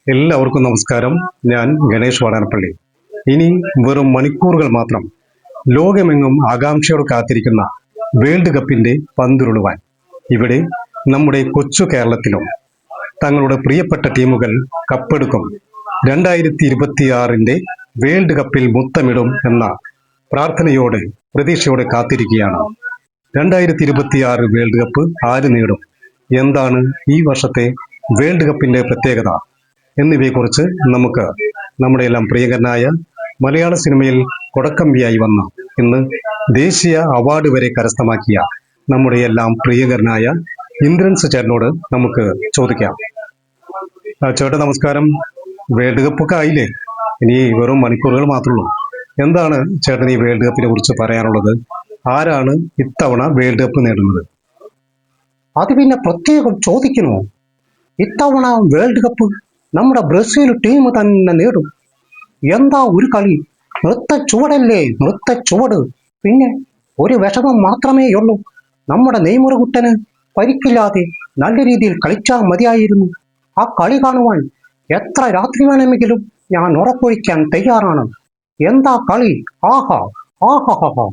എല്ലാവർക്കും നമസ്കാരം. ഞാൻ ഗണേഷ് വാടാനപ്പള്ളി. ഇനി വെറും മണിക്കൂറുകൾ മാത്രം ലോകമെങ്ങും ആകാംക്ഷയോട് കാത്തിരിക്കുന്ന വേൾഡ് കപ്പിന്റെ പന്തുരുളുവാൻ ഇവിടെ നമ്മുടെ കൊച്ചു കേരളത്തിലും തങ്ങളുടെ പ്രിയപ്പെട്ട ടീമുകൾ കപ്പെടുക്കും. 2026 വേൾഡ് കപ്പിൽ മുത്തമിടും എന്ന പ്രാർത്ഥനയോടെ പ്രതീക്ഷയോടെ കാത്തിരിക്കുകയാണ്. 2026 വേൾഡ് കപ്പ് ആര് നേടും? എന്താണ് ഈ വർഷത്തെ വേൾഡ് കപ്പിന്റെ പ്രത്യേകത എന്നിവയെക്കുറിച്ച് നമുക്ക് നമ്മുടെ എല്ലാം പ്രിയങ്കരനായ മലയാള സിനിമയിൽ കൊടക്കമ്പിയായി വന്ന ഇന്ന് ദേശീയ അവാർഡ് വരെ കരസ്ഥമാക്കിയ നമ്മുടെ എല്ലാം പ്രിയങ്കരനായ ഇന്ദ്രൻസ് ചേട്ടനോട് നമുക്ക് ചോദിക്കാം. ചേട്ടാ നമസ്കാരം. വേൾഡ് കപ്പ് ഒക്കെ ആയില്ലേ? ഇനി വെറും മണിക്കൂറുകൾ മാത്രമേ ഉള്ളൂ. എന്താണ് ചേട്ടൻ ഈ വേൾഡ് കപ്പിനെ കുറിച്ച് പറയാനുള്ളത്? ആരാണ് ഇത്തവണ വേൾഡ് കപ്പ് നേടുന്നത്? അത് പിന്നെ പ്രത്യേകം ചോദിക്കണോ? ഇത്തവണ വേൾഡ് കപ്പ് നമ്മുടെ ബ്രസീൽ ടീം തന്നെ നേടും. എന്താ ഒരു കളി! നൃത്ത ചുവടല്ലേ, നൃത്ത ചുവട്. പിന്നെ ഒരു വിഷമം മാത്രമേ ഉള്ളൂ, നമ്മുടെ നെയ്മർ കുട്ടന് പരിക്കില്ലാതെ നല്ല രീതിയിൽ കളിച്ചാൽ മതിയായിരുന്നു. ആ കളി കാണുവാൻ എത്ര രാത്രി വേണമെങ്കിലും ഞാൻ ഉറപ്പൊഴിക്കാൻ തയ്യാറാണ്. എന്താ കളി! ആഹാ ആഹാ.